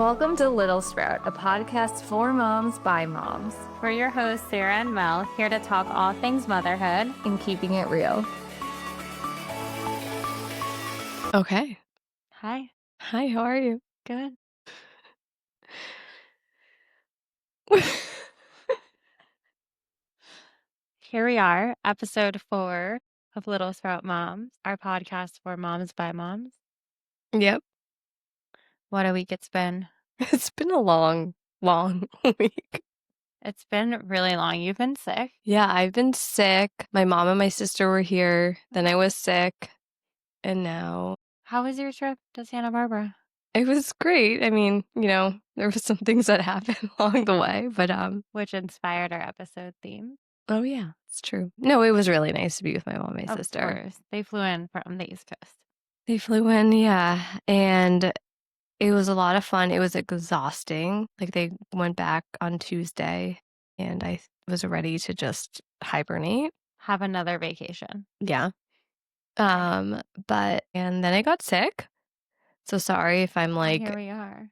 Welcome to Little Sprout, a podcast for moms by moms. We're your hosts, Sara and Mel, here to talk all things motherhood and keeping it real. Okay. Hi. Hi, how are you? Good. Here we are, episode 4 of Little Sprout Moms, our podcast for moms by moms. Yep. What a week it's been. It's been a long week. It's been really long. You've been sick. Yeah, I've been sick. My mom and my sister were here. Then I was sick. And now How was your trip to Santa Barbara? it was great. I mean, there were some things that happened along the way, but Which inspired our episode theme. oh yeah, it's true. No, it was really nice to be with my mom and my sister. Of course. They flew in from the East Coast. They flew in, yeah. And it was a lot of fun. It was exhausting. Like they went back on Tuesday and I was ready to just hibernate. Have another vacation. Yeah. And then I got sick. So sorry if I'm like Here we are.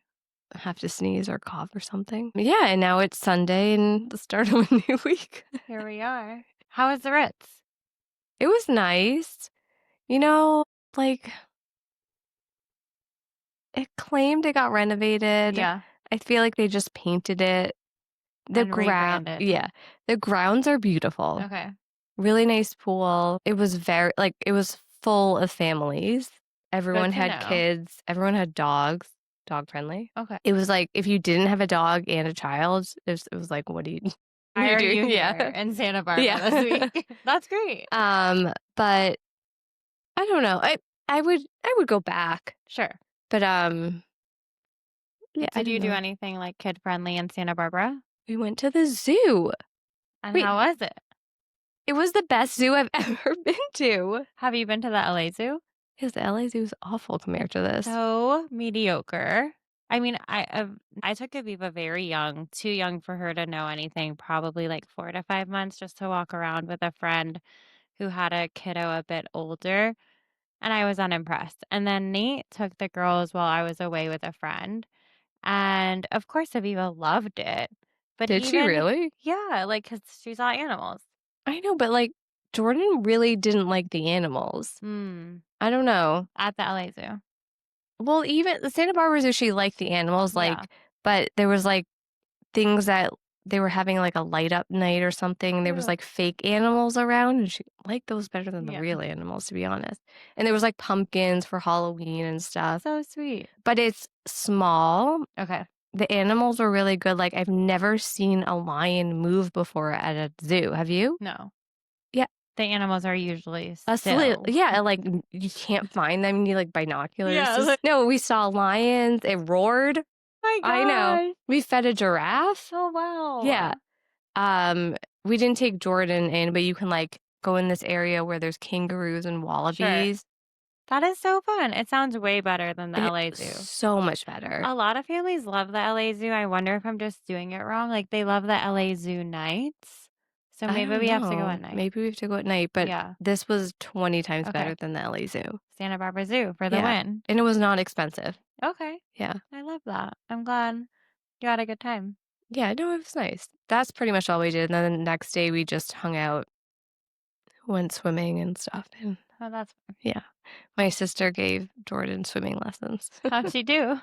have to sneeze or cough or something. Yeah, and now it's Sunday and the start of a new week. Here we are. How was the Ritz? It was nice. Like it claimed it got renovated. Yeah. I feel like they just painted it. And rebranded. Yeah. The grounds are beautiful. Okay. Really nice pool. It was it was full of families. Everyone Good to had know. kids. Everyone had dogs. Dog friendly. Okay. It was like if you didn't have a dog and a child, it was like, what do you Why are do? you Yeah. here in Santa Barbara Yeah. this week? That's great. But I don't know. I would go back. Sure. But yeah. I Did you don't do know. anything like kid friendly in Santa Barbara? We went to the zoo. And Wait. how was it? It was the best zoo I've ever been to. Have you been to the LA Zoo? Because the LA Zoo is awful compared to this. So mediocre. I mean, I took Aviva very young, too young for her to know anything, probably like 4 to 5 months, just to walk around with a friend who had a kiddo a bit older. And I was unimpressed. And then Nate took the girls while I was away with a friend. And of course, Aviva loved it. But Did she really? Yeah, like, because she saw animals. I know, but like Jordan really didn't like the animals. I don't know. At the LA Zoo. Well, even the Santa Barbara Zoo, she liked the animals, Yeah. but there was like things that they were having like a light up night or something. There was Yeah. like fake animals around, and she liked those better than the Yeah. real animals, to be honest. And there was like pumpkins for Halloween and stuff. So sweet. But it's small. Okay. The animals were really good. Like I've never seen a lion move before at a zoo. Have you? No. Yeah. The animals are usually Asleep. still. Yeah, like you can't find them. You need like binoculars. Yeah, No, we saw lions. It roared. My gosh. I know. We fed a giraffe. Oh, wow. Yeah. We didn't take Jordan in, but you can like go in this area where there's kangaroos and wallabies. That is so fun. It sounds way better than the LA Zoo. So much better. A lot of families love the LA Zoo. I wonder if I'm just doing it wrong. Like they love the LA Zoo nights. So I maybe don't we have to go know. at night. Maybe we have to go at night, but Yeah. this was 20 times Okay. better than the LA Zoo. Santa Barbara Zoo for the Yeah. win. And it was not expensive. Okay. Yeah. I love that. I'm glad you had a good time. Yeah, no, it was nice. That's pretty much all we did. And then the next day we just hung out, went swimming and stuff. And Oh, that's fun. yeah. My sister gave Jordan swimming lessons. How'd she do?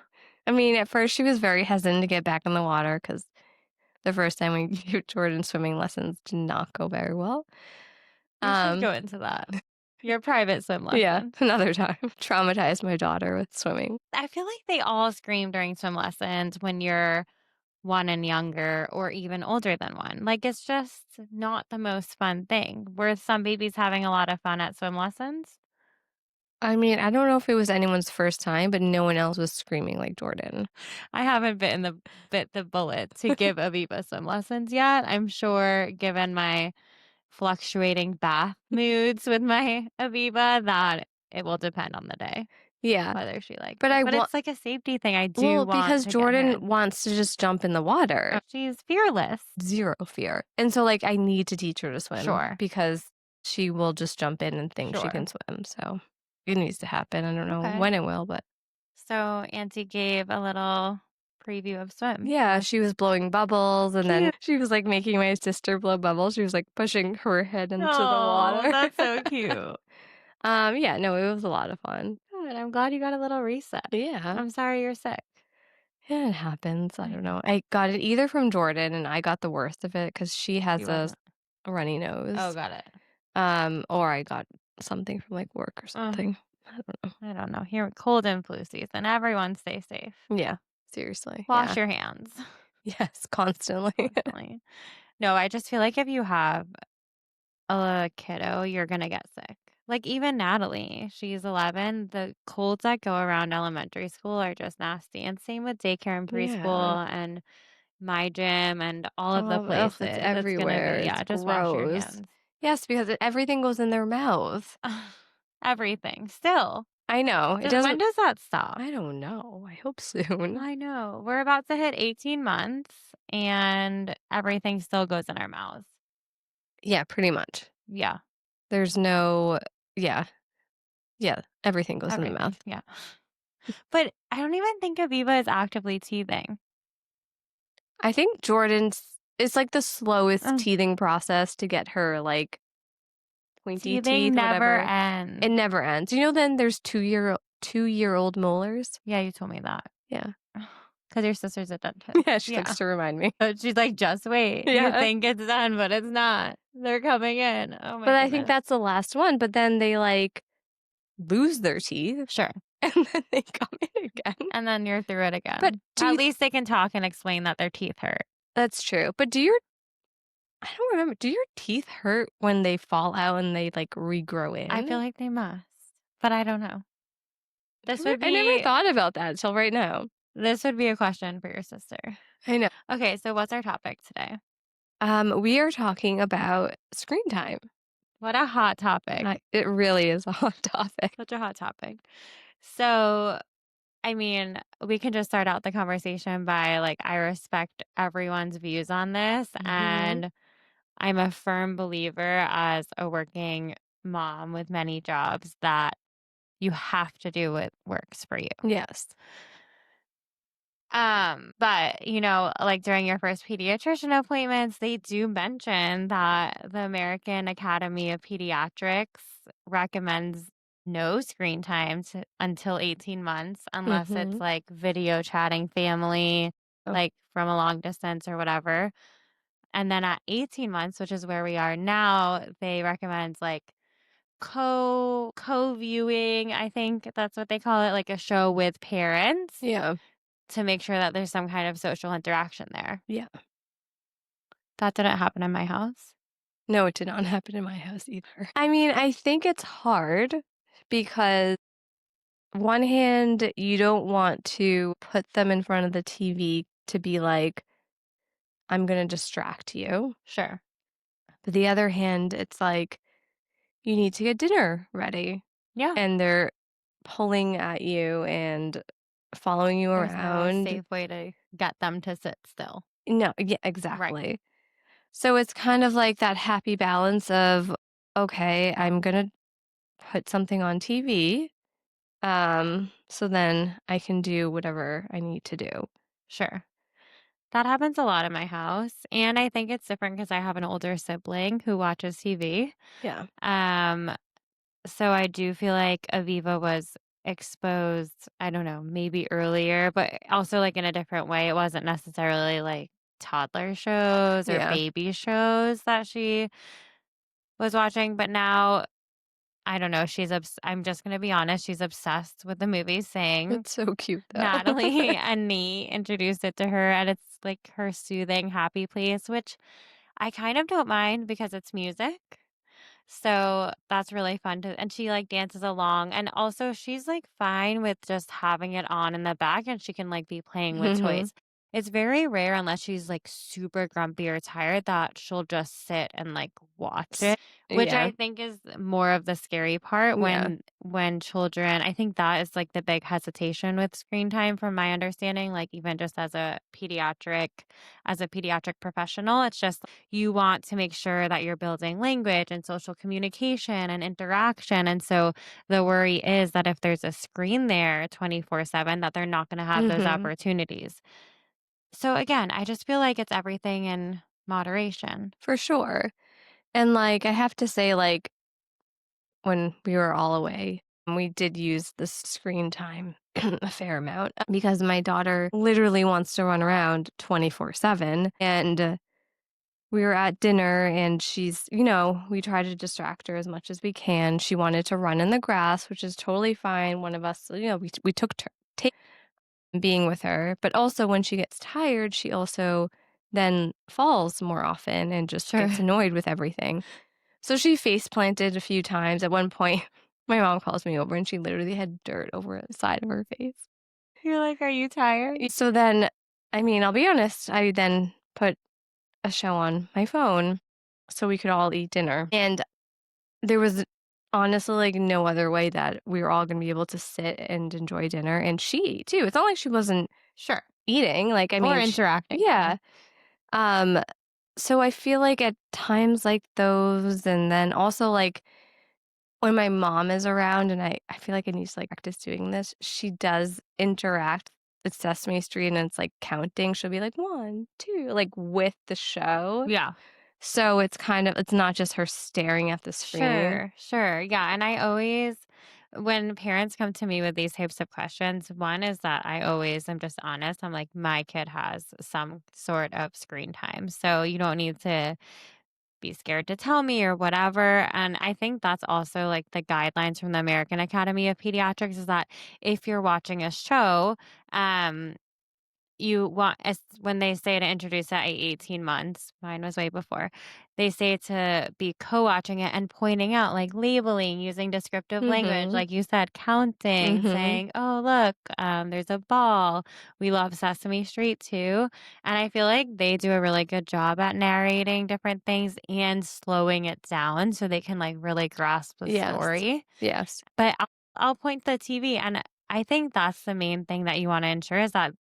I mean, at first she was very hesitant to get back in the water because the first time we gave Jordan swimming lessons did not go very well. We should go into that. Your private swim lesson. Yeah, another time. Traumatized my daughter with swimming. I feel like they all scream during swim lessons when you're 1 and younger or even older than 1. Like it's just not the most fun thing. Were some babies having a lot of fun at swim lessons? I mean, I don't know if it was anyone's first time, but no one else was screaming like Jordan. I haven't bit the bullet to give Aviva swim lessons yet. I'm sure, given my fluctuating bath moods with my Aviva, that it will depend on the day. Yeah. Whether she likes But it. But it's like a safety thing. I do want because to Jordan get him. wants to just jump in the water. She's fearless. Zero fear. And so like I need to teach her to swim. Sure. Because she will just jump in and think she Sure. can swim. So it needs to happen. I don't know Okay. when it will, but So Auntie gave a little preview of swim. Yeah, she was blowing bubbles, and then Cute. she was like making my sister blow bubbles. She was like pushing her head into the Oh, water. that's so cute. Yeah, no, it was a lot of fun. Good. I'm glad you got a little reset. Yeah. I'm sorry you're sick. Yeah, it happens. I I don't know. know. I got it either from Jordan, and I got the worst of it because she has You a wasn't. runny nose. Oh, got it. Or I got something from like work or Ugh. something. I don't know. I don't know. Here, cold and flu season. Everyone stay safe. Yeah, seriously. Wash Yeah. your hands Yes, constantly. constantly. No, I just feel like if you have a kiddo, you're gonna get sick. Like even Natalie, she's 11. The colds that go around elementary school are just nasty. And same with daycare and Yeah. preschool and my gym and all of the Oh, ugh, it's places. It's gonna everywhere. be, It's yeah, just wash your gross. hands. Yes, because everything goes in their mouth. Everything. Still. I know. It When doesn't. does that stop? I don't know. I hope soon. I know. We're about to hit 18 months and everything still goes in our mouths. Yeah, pretty much. Yeah. There's no. Yeah. Yeah. Everything goes in the Everything. mouth. Yeah. But I don't even think Aviva is actively teething. I think Jordan's. It's like the slowest Ugh. teething process to get her like pointy Teething teeth, never whatever. ends. It never ends. Then there's 2-year-old molars. Yeah, you told me that. Yeah. Because your sister's a dentist. Yeah, she likes to remind me. So she's like, just wait. You Yeah. think it's done, but it's not. They're coming in. Oh my But I goodness. think that's the last one. But then they like lose their teeth Sure. and then they come in again. And then you're through it again. But do at you- least they can talk and explain that their teeth hurt. That's true. But I don't remember. Do your teeth hurt when they fall out and they like regrow in? I feel like they must, but I don't know. I never thought about that until right now. This would be a question for your sister. I know. Okay, so what's our topic today? We are talking about screen time. What a hot topic. It really is a hot topic. Such a hot topic. So, I mean, we can just start out the conversation by like, I respect everyone's views on this. Mhm. And I'm a firm believer as a working mom with many jobs that you have to do what works for you. Yes. But like during your first pediatrician appointments, they do mention that the American Academy of Pediatrics recommends no screen time until 18 months, unless it's Mhm. like video chatting family, Oh. like from a long distance or whatever. And then at 18 months, which is where we are now, they recommend like co-viewing, I think that's what they call it, like a show with parents. Yeah. To make sure that there's some kind of social interaction there. Yeah. That didn't happen in my house. No, it did not happen in my house either. I mean, I think it's hard because one hand, you don't want to put them in front of the TV to be like, I'm going to distract you. Sure. But the other hand, it's like, you need to get dinner ready. Yeah. And they're pulling at you and following you There's no around. safe way to get them to sit still. No, yeah, exactly. So it's kind of like that happy balance of, okay, I'm going to put something on TV. So then I can do whatever I need to do. Sure. That happens a lot in my house. And I think it's different because I have an older sibling who watches TV. Yeah. So I do feel like Aviva was exposed, I don't know, maybe earlier, but also like in a different way. It wasn't necessarily like toddler shows or Yeah. baby shows that she was watching, but now I don't know, I'm just going to be honest, she's obsessed with the movie Sing. It's so cute though. Natalie and Nate introduced it to her and it's like her soothing happy place, which I kind of don't mind because it's music. So that's really fun and she like dances along and also she's like fine with just having it on in the back and she can like be playing with toys. It's very rare unless she's like super grumpy or tired that she'll just sit and like watch it, which Yeah. I think is more of the scary part when children, I think that is like the big hesitation with screen time from my understanding, like even just as a pediatric professional, it's just you want to make sure that you're building language and social communication and interaction. And so the worry is that if there's a screen there 24/7, that they're not going to have those opportunities. So again, I just feel like it's everything in moderation. For sure. And, like, I have to say, like, when we were all away, we did use the screen time a fair amount because my daughter literally wants to run around 24/7. And we were at dinner and we try to distract her as much as we can. She wanted to run in the grass, which is totally fine. One of us, we took take being with her, but also when she gets tired, she also then falls more often and just Sure. gets annoyed with everything. So she face planted a few times. At one point, my mom calls me over and she literally had dirt over the side of her face. You're like, are you tired? So then, I mean, I'll be honest, I then put a show on my phone so we could all eat dinner. And there was honestly like no other way that we were all going to be able to sit and enjoy dinner. And she ate too. It's not like she wasn't Sure. eating. Like, I Or mean, interacting. yeah. Um, so I feel like at times like those, and then also like when my mom is around and I feel like I need to like practice doing this, she does interact with Sesame Street and it's like counting. She'll be like 1, 2, like with the show. Yeah. So it's not just her staring at the screen. Sure. Yeah. And I always, when parents come to me with these types of questions, one is that I always am just honest. I'm like, my kid has some sort of screen time. So you don't need to be scared to tell me or whatever. And I think that's also like the guidelines from the American Academy of Pediatrics is that if you're watching a show, um, you want as when they say to introduce it at 18 months, mine was way before, they say to be co-watching it and pointing out, like labeling, using descriptive language, Mhm. like you said, counting, Mhm. saying, oh, look, there's a ball. We love Sesame Street too. And I feel like they do a really good job at narrating different things and slowing it down so they can like really grasp the Yes. story. Yes. But I'll point to the TV, and I think that's the main thing that you wanna ensure is that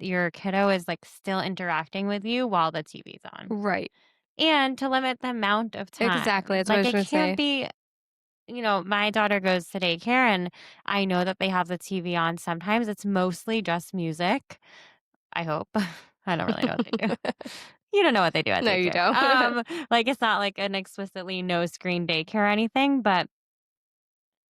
your kiddo is, like, still interacting with you while the TV's on. Right. And to limit the amount of Exactly. time. That's what I Like, was it going to can't say. be my daughter goes to daycare, and I know that they have the TV on sometimes. It's mostly just music, I hope. I don't really know what they do. You don't know what they do at No, you daycare. don't. Like, it's not, like, an explicitly no screen daycare or anything, but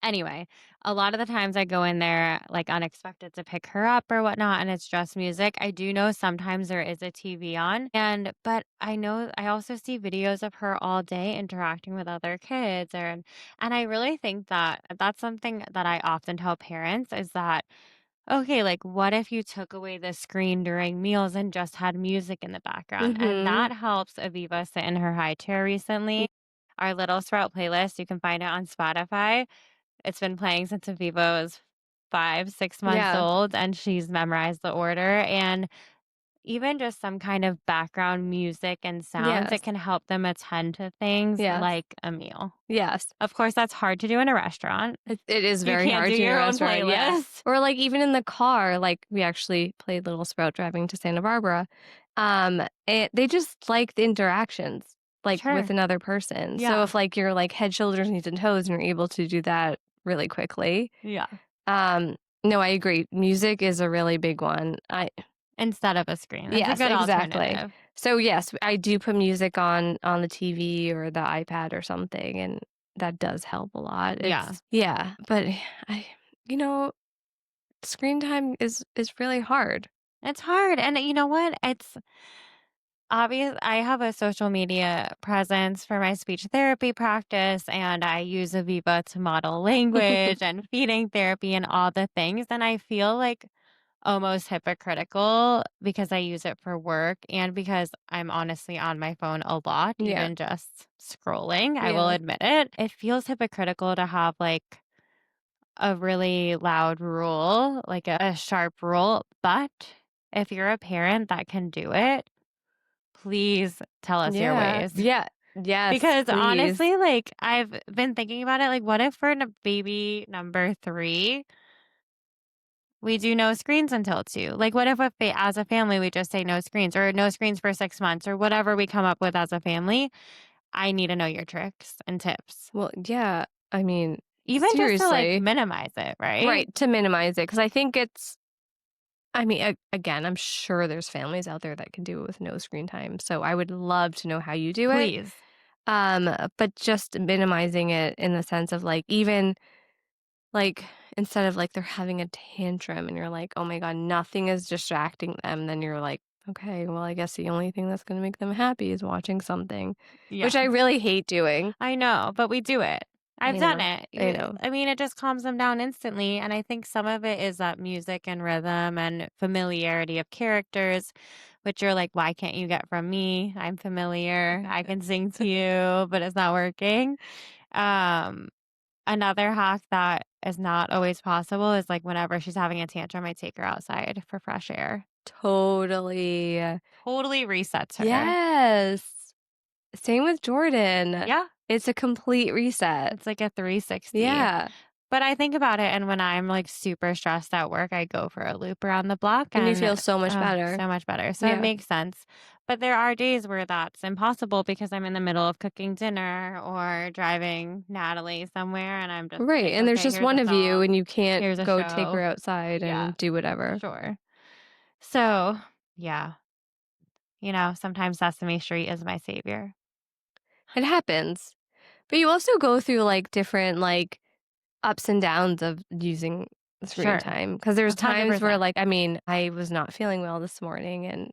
anyway, a lot of the times I go in there like unexpected to pick her up or whatnot, and it's just music. I do know sometimes there is a TV on, but I know I also see videos of her all day interacting with other kids, and I really think that that's something that I often tell parents is that okay, like what if you took away the screen during meals and just had music in the background, and Mhm. that helps Aviva sit in her high chair recently. Our Little Sprout playlist, you can find it on Spotify. It's been playing since Aviva was 5, 6 months Yeah. old, and she's memorized the order, and even just some kind of background music and sounds, Yes. it can help them attend to things Yes. like a meal. Yes. Of course, that's hard to do in a restaurant. It is You very can't hard do to your own restaurant, yeah. playlist. Or, like, even in the car, like, we actually played Little Sprout driving to Santa Barbara. They just like the interactions, like, with Sure. another person. So Yeah. if, like, you're, like, head, shoulders, knees, and toes, and you're able to do that really quickly. Yeah. Um, no, I agree. Music is a really big one. Instead of a screen. That's a Yes, good exactly. alternative. So, yes, I do put music on the TV or the iPad or something, and that does help a lot. Yeah. Yeah, but I you know, screen time is really hard. It's hard, and you know what? It's obvious I have a social media presence for my speech therapy practice, and I use Aviva to model language and feeding therapy and all the things. And I feel like almost hypocritical because I use it for work and because I'm honestly on my phone a lot, Yeah, even just scrolling. I will yeah. admit it. It feels hypocritical to have like a really loud rule, like a sharp rule. But if you're a parent that can do it, please tell us your Yeah, ways. yeah, yes, Because please. honestly, like I've been thinking about it, like what if for baby number 3, we do no screens until 2? Like what if as a family we just say no screens or no screens for 6 months or whatever we come up with as a family? I need to know your tricks and tips. Well, yeah, I mean, Even just to like seriously. minimize it, right? Right, to minimize it, because I think I mean, again, I'm sure there's families out there that can do it with no screen time. So I would love to know how you do it. Please. But just minimizing it in the sense of like even like instead of like they're having a tantrum and you're like, oh my God, nothing is distracting them, then you're like, okay, well, I guess the only thing that's gonna make them happy is watching something, Yeah. which I really hate doing. I know, but we do it. I've I done know. it. I know. I mean, it just calms them down instantly. And I think some of it is that music and rhythm and familiarity of characters, which you're like, why can't you get from me? I'm familiar. I can sing to you, but it's not working. Um, Another hack that is not always possible is like whenever she's having a tantrum, I take her outside for fresh air. Totally. Totally resets her. Yes. Same with Jordan. Yeah. It's a complete reset. It's like a 360. Yeah. But I think about it, and when I'm like super stressed at work, I go for a loop around the block And you feel so much better. so much better. So Yeah. it makes sense. But there are days where that's impossible because I'm in the middle of cooking dinner or driving Natalie somewhere, and I'm just Right. like, And there's okay, just here's one a of you song, and you can't here's a go take her show. outside Yeah, and do whatever. sure. So yeah, sometimes Sesame Street is my savior. It happens. But you also go through like different like ups and downs of using screen Sure. time. Because there's times where 100%. like, I mean, I was not feeling well this morning and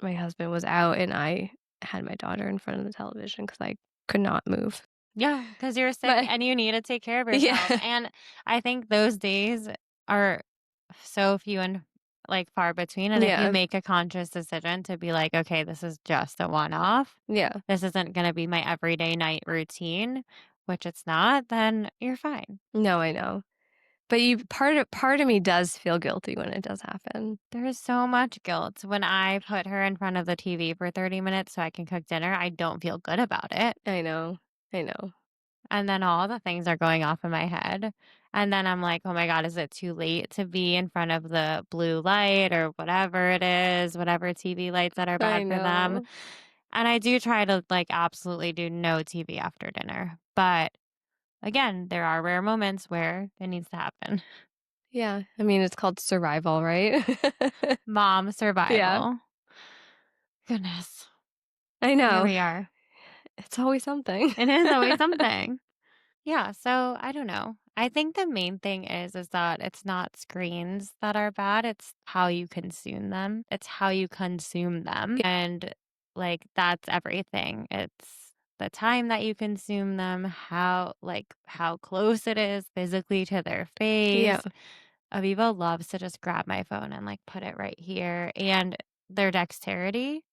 my husband was out and I had my daughter in front of the television because I could not move. Yeah, because you're sick But and you need to take care of yourself. yeah. And I think those days are so few and like far between. And if you Yeah. make a conscious decision to be like, okay, this is just a one off, Yeah. this isn't going to be my everyday night routine, which it's not, then you're fine. No, I know. But you part of me does feel guilty when it does happen. There is so much guilt when I put her in front of the TV for 30 minutes so I can cook dinner. I don't feel good about it. I know. I know. And then all the things are going off in my head. And then I'm like, oh my God, is it too late to be in front of the blue light or whatever it is, whatever TV lights that are I bad for them? know. And I do try to like absolutely do no TV after dinner. But again, there are rare moments where it needs to happen. Yeah. I mean, it's called survival, right? Mom survival. Yeah. Goodness. I Here know. we are. It's always something. It is always something. Yeah, so I don't know. I think the main thing is that it's not screens that are bad, it's how you consume them. It's how you consume them. And like that's everything. It's the time that you consume them, how close it is physically to their face. Yeah. Aviva loves to just grab my phone and like put it right here. And their dexterity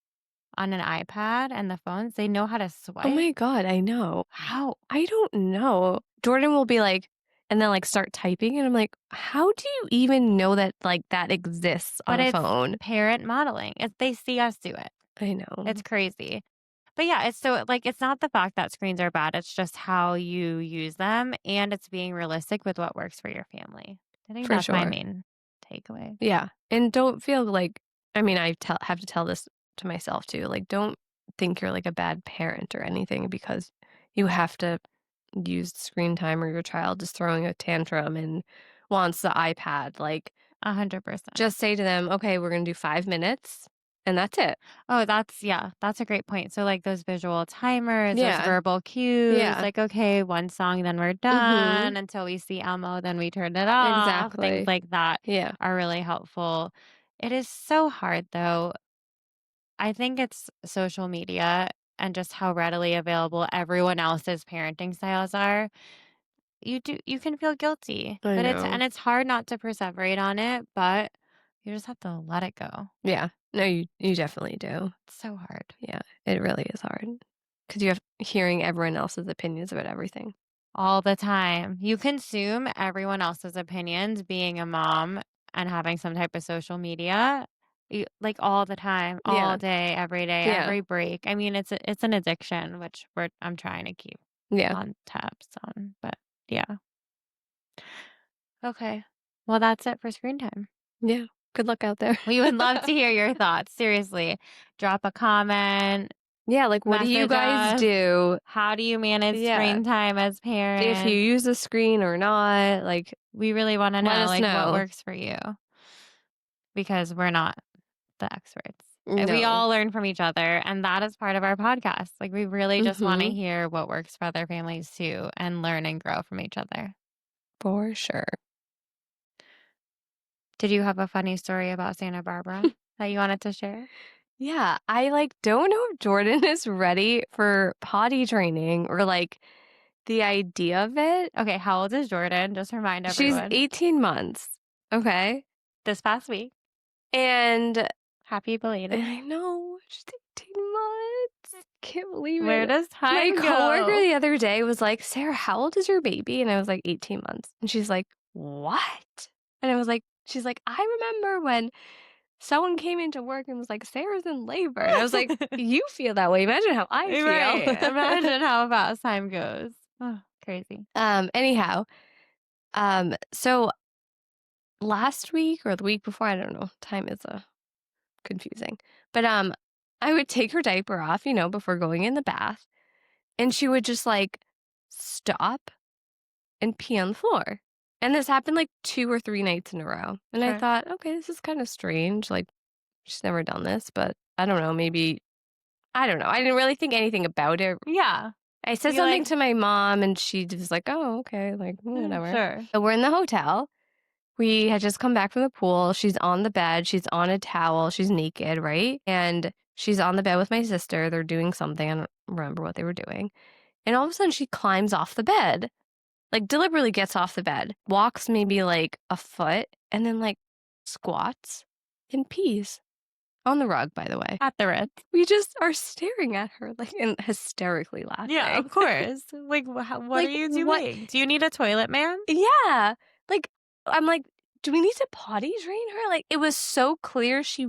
on an iPad and the phones, they know how to swipe. Oh my God, I know. How? I don't know. Jordan will be like, and then like start typing, and I'm like, how do you even know that like that exists on But a it's phone? parent modeling. They see us do it. I know. It's crazy. But yeah, it's so like it's not the fact that screens are bad. It's just how you use them and it's being realistic with what works for your family. I think For that's my sure. main takeaway. Yeah. And don't feel like, I mean, have to tell this to myself too. Like, don't think you're like a bad parent or anything because you have to use screen time or your child is throwing a tantrum and wants the iPad. Like, 100%. just say to them, okay, we're going to do 5 minutes and that's it. Oh, that's a great point. So like those visual timers, those Yeah. verbal cues, Yeah. like, okay, one song, then we're done until we see Elmo, then we turn it off. Exactly. Things like that Yeah. are really helpful. It is so hard though. I think it's social media and just how readily available everyone else's parenting styles are. You can feel guilty. I But know. it's hard not to perseverate on it, but you just have to let it go. Yeah. No, you definitely do. It's so hard. Yeah. It really is hard because you have hearing everyone else's opinions about everything. All the time. You consume everyone else's opinions being a mom and having some type of social media like all the time, all Yeah. day, every day, Yeah. every break. I mean, it's an addiction, which I'm trying to keep Yeah. on tabs on. But yeah. Okay. Well, that's it for screen time. Yeah. Good luck out there. We would love to hear your thoughts. Seriously. Drop a comment. Yeah, like what do you Message guys us. do How do you manage Yeah. screen time as parents? if you use the screen or not? Like, we really want to let know us like what know. works for you. because we're not the experts. We No. all learn from each other, and that is part of our podcast. Like, we really just want to Mhm. hear what works for other families too and learn and grow from each other. For sure. Did you have a funny story about Santa Barbara that you wanted to share? Yeah, I don't know if Jordan is ready for potty training or the idea of it. Okay, how old is Jordan? Just remind She's everyone. 18 months. Okay. This past week. And Happy belated. I know she's 18 months. Can't believe Where it. does My time coworker go? the other day was like, Sarah, how old is your baby? And I was like, 18 months. And she's like, what? And I was like, she's like, I remember when someone came into work and was like, Sarah's in labor. And I was like, you feel that way. Imagine how I feel. Right. Imagine how fast time goes. Oh, crazy. Anyhow, so last week or the week before, I don't know, time is confusing. But I would take her diaper off, before going in the bath, and she would just stop and pee on the floor. And this happened 2 or 3 nights in a row. And I Sure. thought, okay, this is kind of strange. She's never done this, but I don't know, maybe I don't know. I didn't really think anything about it. Yeah. I said You something like- to my mom and she was like, oh, okay, whatever. Sure. So we're in the hotel. We had just come back from the pool. She's on the bed. She's on a towel. She's naked, right? And she's on the bed with my sister. They're doing something. I don't remember what they were doing. And all of a sudden, she climbs off the bed, deliberately gets off the bed, walks maybe a foot, and then squats and pees on the rug, by the way. At the Ritz. We just are staring at her, and hysterically laughing. Yeah, of course. What are you doing? what- Do you need a toilet, man? Yeah. I'm like, do we need to potty train her? It was so clear she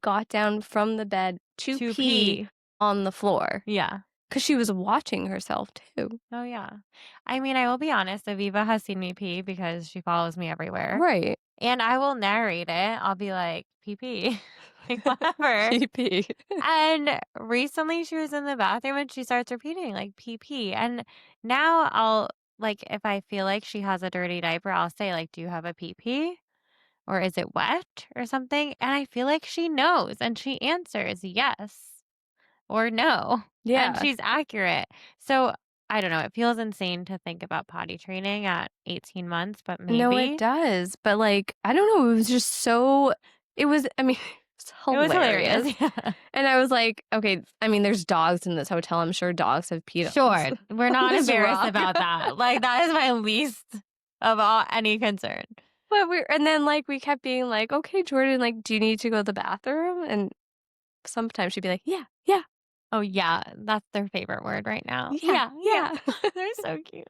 got down from the bed to pee on the floor. Yeah. Because she was watching herself too. Oh, yeah. I mean, I will be honest. Aviva has seen me pee because she follows me everywhere. Right. And I will narrate it. I'll be like, pee pee. Whatever. Pee pee. And recently she was in the bathroom and she starts repeating pee pee. And now I'll if I feel like she has a dirty diaper, I'll say do you have a pee pee? Or is it wet or something? And I feel like she knows and she answers yes or no. Yeah. And she's accurate. So I don't know. It feels insane to think about potty training at 18 months, but maybe. No, it does. But I don't know. It was just so, it was, I mean, it's hilarious. It was hilarious. Yeah. And I was like, okay, I mean, there's dogs in this hotel. I'm sure dogs have peed on Sure. this- We're not this embarrassed rock. about that. That is my least of any concern. But and then we kept being like, okay, Jordan, do you need to go to the bathroom? And sometimes she'd be like, yeah. Oh, yeah. That's their favorite word right now. Yeah. They're so cute.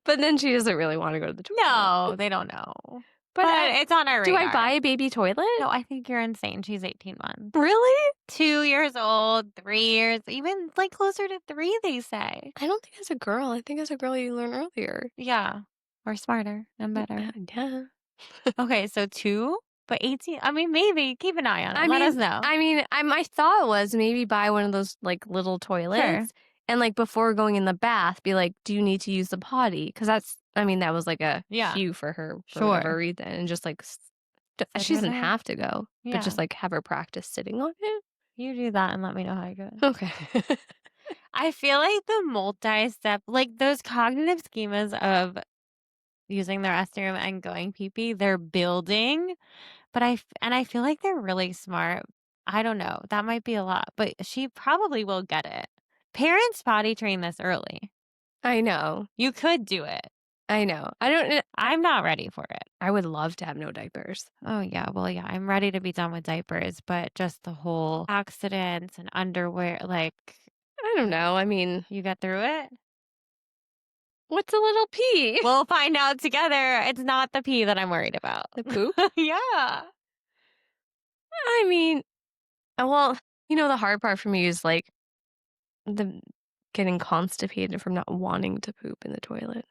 But then she doesn't really want to go to the toilet. No, they don't know. But it's on our do radar. I buy a baby toilet? No, I think you're insane. She's 18 months. Really? 2 years old, 3 years, even closer to 3, they say. I don't think as a girl. I think as a girl you learn earlier. Yeah. Or smarter and better. Yeah. Okay, so 2, but 18. I mean, maybe keep an eye on it. Let us know. I mean, my thought was maybe buy one of those little toilets. Sure. And before going in the bath, be like, do you need to use the potty? Because that was a Yeah. cue for her for Sure. whatever reason. And just she doesn't down. have to go, Yeah. but just have her practice sitting on it. You do that and let me know how it goes. Okay. I feel like the multi-step, those cognitive schemas of using the restroom and going pee-pee, they're building. But I feel like they're really smart. I don't know. That might be a lot, but she probably will get it. Parents potty train this early. I know. You could do it. I know. I'm not ready for it. I would love to have no diapers. Oh, yeah. Well, yeah, I'm ready to be done with diapers, but just the whole accidents and underwear, I don't know. I mean, you get through it? what's a little pee? We'll find out together. It's not the pee that I'm worried about. The poop? Yeah. I mean, well, the hard part for me is the getting constipated from not wanting to poop in the toilet.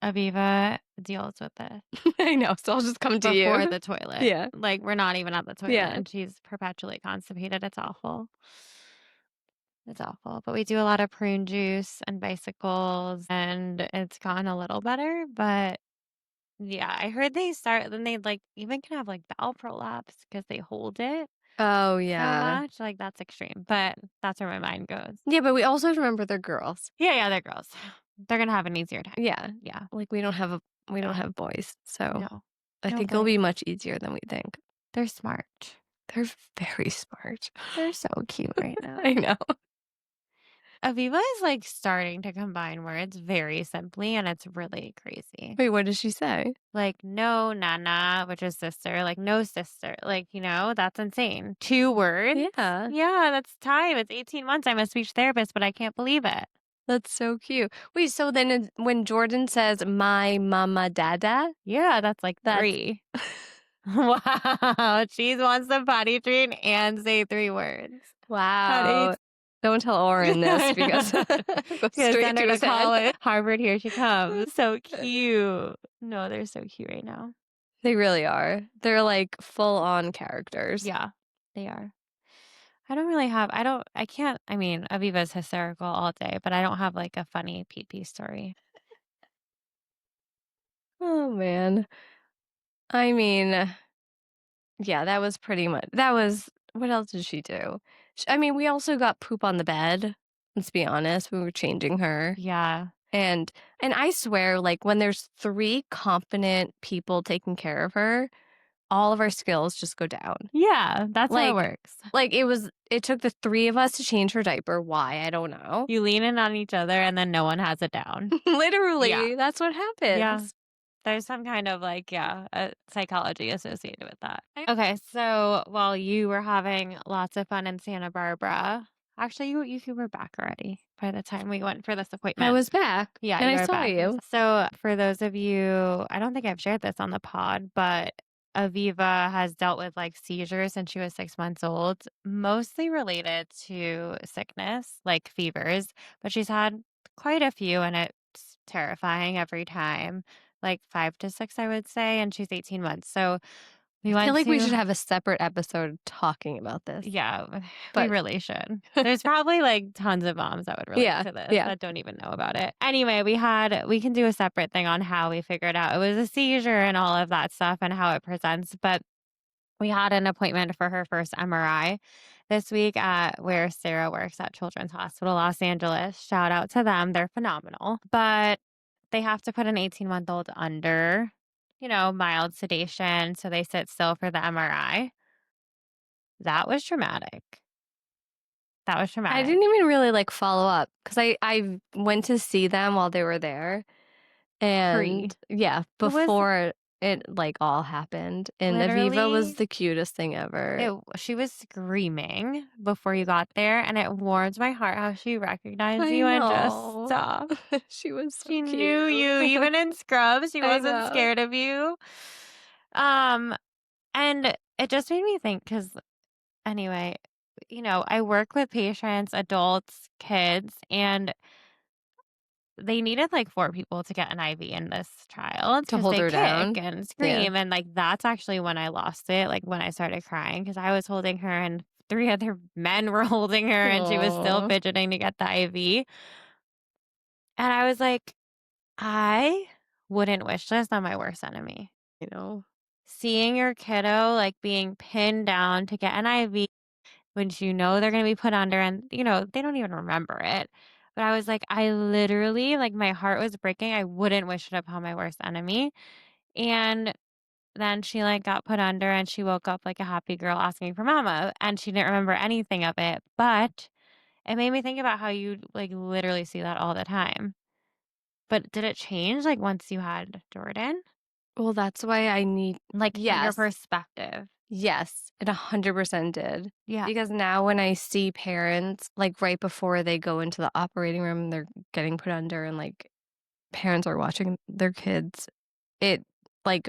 Aviva deals with this I know, so I'll just come to before you. the toilet. Yeah. We're not even at the toilet Yeah. and she's perpetually constipated. It's awful. It's awful. But we do a lot of prune juice and bicycles and it's gotten a little better, but Yeah, I heard then they like even can have like bowel prolapse because they hold it Oh, so yeah. much. Like that's extreme, but that's where my mind goes. Yeah, but we also have to remember they're girls. Yeah, they're girls. They're gonna have an easier time. Yeah. Yeah. Like, we don't have boys, so No. I No think it'll be boys. much easier than we think. They're smart. They're very smart. They're so cute right now. I know. Aviva is like starting to combine words very simply, and it's really crazy. Wait, what did she say? Like, no, nana, which is sister, like, no sister. Like, that's insane. 2 words. Yeah, Yeah, that's time. It's 18 months. I'm a speech therapist, but I can't believe it. that's so cute. Wait, so then when Jordan says my mama dada, Yeah, that's like that's 3. Wow. She wants the potty train and say 3 words. At wow. 8. Don't tell Oren this because go Gonna straight send her to to his head. college. Harvard, here she comes. So cute. No, they're so cute right now. They really are. They're like full on characters. Yeah, they are. I can't, I mean, Aviva's hysterical all day, but I don't have like a funny pee story. Oh man. I mean, yeah, that was pretty much. That was what else did she do? I mean, we also got poop on the bed. Let's be honest. We were changing her. Yeah. And I swear, like when there's 3 confident people taking care of her, all of our skills just go down. Yeah, that's how it Like works. like it took the 3 of us to change her diaper. Why? I don't know. You lean in on each other and then no one has it down. Literally, Yeah. that's what happens. Yeah. There's some kind of like, psychology associated with that. Okay, so while you were having lots of fun in Santa Barbara, actually, you were back already by the time we went for this appointment. I was back. Yeah, and you I are saw back. you. So for those of you, I don't think I've shared this on the pod, but Aviva has dealt with like seizures since she was 6 months old, mostly related to sickness, like fevers, but she's had quite a few and it's terrifying every time, like 5 to 6, I would say, and she's 18 months. So we I went feel like we to should have a separate episode talking about this. yeah, we But- really should. There's probably like tons of moms that would relate Yeah, to this yeah. that don't even know about it. Anyway, we can do a separate thing on how we figured out it was a seizure and all of that stuff and how it presents. But we had an appointment for her first MRI this week at where Sarah works at Children's Hospital Los Angeles. Shout out to them. They're phenomenal. But they have to put an 18-month-old under, mild sedation. So they sit still for the MRI. That was traumatic. That was traumatic. I didn't even really like follow up because I went to see them while they were there, and yeah, was- before it like all happened, and Aviva was Literally, the cutest thing ever. She was screaming before you got there, and it warms my heart how she recognized I you and just know. stopped. She was so She cute. knew you, even in scrubs. She I wasn't know. scared of you. And it just made me think because anyway, I work with patients, adults, kids, and they needed like 4 people to get an IV in this trial To hold they her kick down? and scream. And like that's actually when I lost it, like when I started crying because I was holding her and 3 other men were holding her and she was still Aw. fidgeting to get the IV. And I was like, I wouldn't wish this on my worst enemy. You know, Seeing your kiddo like being pinned down to get an IV when you know they're going to be put under and they don't even remember it. But I was like, I literally, like, my heart was breaking. I wouldn't wish it upon my worst enemy. And then she like got put under and she woke up like a happy girl asking for mama and she didn't remember anything of it. But it made me think about how you like literally see that all the time. But did it change like once you had Jordan? well, that's why I need Like your yes, perspective. yes, it 100% did. Yeah. Because now when I see parents, like right before they go into the operating room, they're getting put under and like parents are watching their kids, it like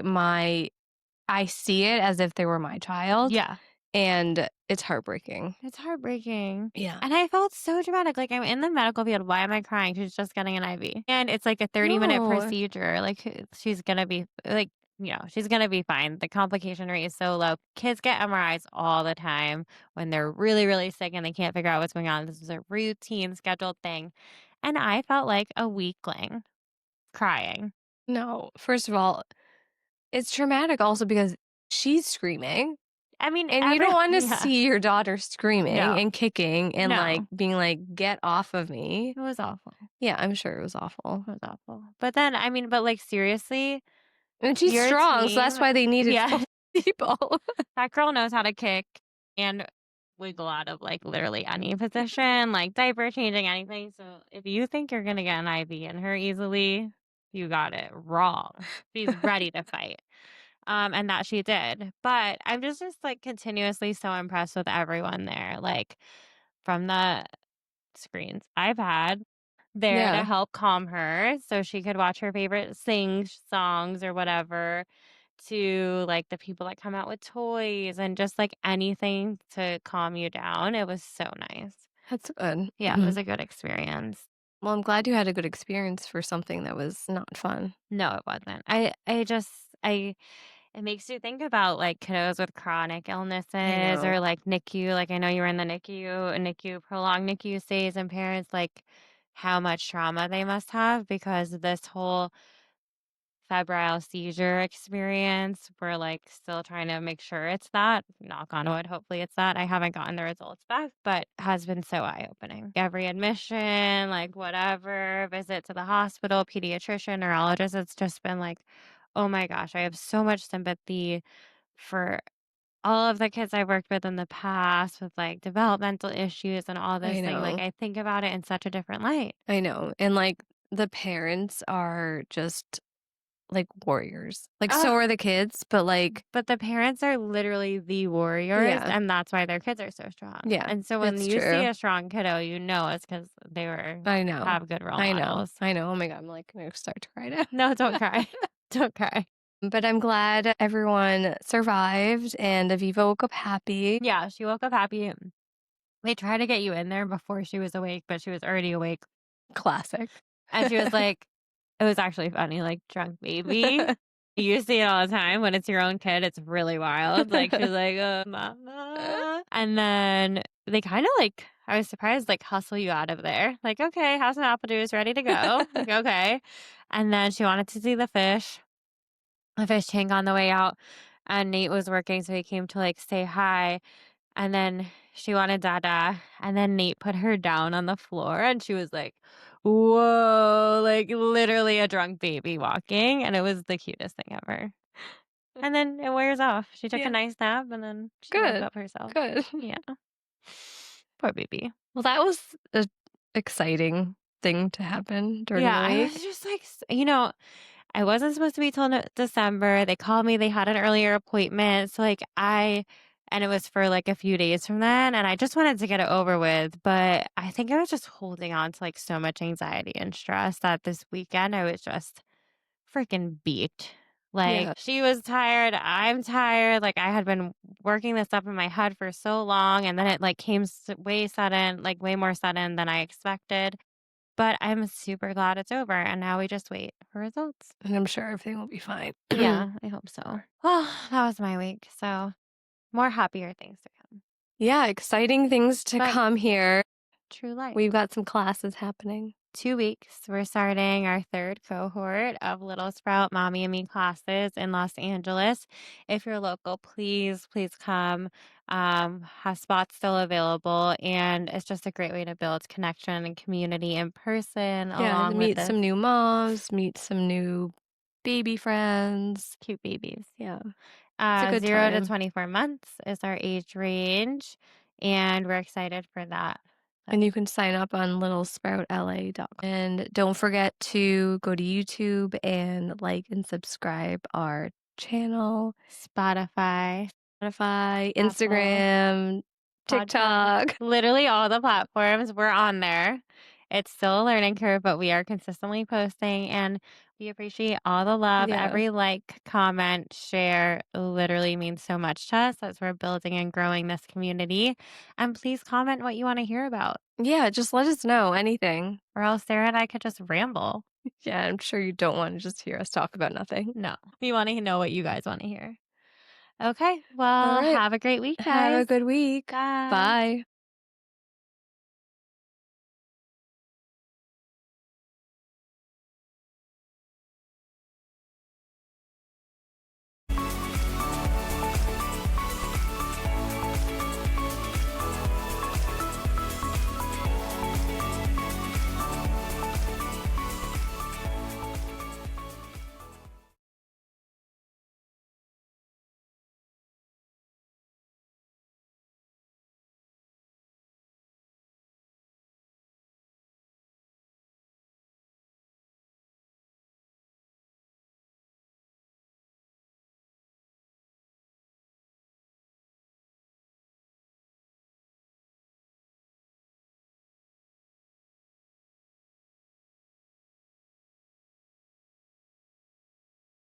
I see it as if they were my child. Yeah. And it's heartbreaking. It's heartbreaking. Yeah. And I felt so dramatic. Like, I'm in the medical field. Why am I crying? She's just getting an IV. And it's like a 30-minute No. procedure. Like, she's going to be, like, she's going to be fine. The complication rate is so low. Kids get MRIs all the time when they're really, really sick and they can't figure out what's going on. This is a routine, scheduled thing. And I felt like a weakling crying. No. First of all, It's traumatic also because she's screaming. I mean, And you don't want to yeah. see your daughter screaming No. and kicking and like No. being like, get off of me. It was awful. Yeah, I'm sure it was awful. It was awful. But then, I mean, but like seriously, And she's your strong, so that's team, why they needed yeah, 4 people. that girl knows how to kick and wiggle out of like literally any position, like diaper changing, anything. So if you think you're gonna get an IV in her easily, you got it wrong. She's ready to fight. And that she did. But I'm just like continuously so impressed with everyone there. Like from the screens I've had there to Yeah, help calm her so she could watch her favorite songs or whatever, to like the people that come out with toys and just like anything to calm you down. It was so nice. that's good. Yeah, it was a good experience. Well, I'm glad you had a good experience for something that was not fun. No, it wasn't. I it makes you think about like kiddos with chronic illnesses know. or like NICU. Like I know you were in the prolonged NICU stays, and parents like how much trauma they must have because this whole febrile seizure experience. We're like still trying to make sure it's that. Knock on wood, hopefully it's that. I haven't gotten the results back, but has been so eye opening. Every admission, like whatever, visit to the hospital, pediatrician, neurologist, it's just been like, oh my gosh, I have so much sympathy for all of the kids I've worked with in the past with like developmental issues and all this I thing. Like know. I think about it in such a different light. I know. And like the parents are just like warriors. Like so Oh, are the kids, but like but the parents are literally the warriors, yeah. and that's why their kids are so strong. Yeah. And so when It's you see true. a strong kiddo, you know it's because they I know. have good role I know. models. I know. Oh my god, I'm like gonna start to cry now. No, don't cry. Don't cry. But I'm glad everyone survived and Aviva woke up happy. Yeah, she woke up happy. They tried to get you in there before she was awake, but she was already awake. Classic. And she was like, it was actually funny, like drunk baby. You see it all the time when it's your own kid. It's really wild. Like she was like, mama. And then they kind of like, I was surprised, like hustle you out of there. Like, okay, have some apple juice, ready to go. Like, okay. And then she wanted to see the fish tank on the way out. And Nate was working, so he came to like say hi. And then she wanted Dada. And then Nate put her down on the floor and she was like, whoa, like literally a drunk baby walking. And it was the cutest thing ever. And then it wears off. She took Yeah. a nice nap and then she woke Good. up herself. Good. Yeah. Poor baby. Well, that was an exciting thing to happen during Yeah. the I week. was just like, I wasn't supposed to be till December. They called me. They had an earlier appointment. So and it was for like a few days from then. And I just wanted to get it over with. But I think I was just holding on to like so much anxiety and stress that this weekend I was just freaking beat. Like Yeah. she was tired. I'm tired. Like I had been working this up in my head for so long. And then it like came way sudden, like way more sudden than I expected. But I'm super glad it's over, and now we just wait for results. And I'm sure everything will be fine. Yeah, I hope so. Well, that was my week, so more happier things to come. Yeah, exciting things to But come here. true life. We've got some classes happening. 2 weeks, we're starting our 3rd cohort of Little Sprout Mommy and Me classes in Los Angeles. If you're local, please come. Have spots still available, and it's just a great way to build connection and community in person Yeah, along with meet this some new moms, meet some new baby friends. cute babies. Yeah, it's a good 0 to time. 24 months is our age range, and we're excited for that. And you can sign up on littlesproutla.com. And don't forget to go to YouTube and like and subscribe our channel, Spotify, Spotify, Apple, Instagram, podcast, TikTok. literally all the platforms, we're on there. It's still a learning curve, but we are consistently posting, and we appreciate all the love. Yeah. Every like, comment, share literally means so much to us as we're building and growing this community. And please comment what you want to hear about, Yeah, just let us know anything. or else Sarah and I could just ramble. Yeah, I'm sure you don't want to just hear us talk about nothing. No, we want to know what you guys want to hear. Okay, well, All right. have a great week, guys. Have a good week. Bye. Bye.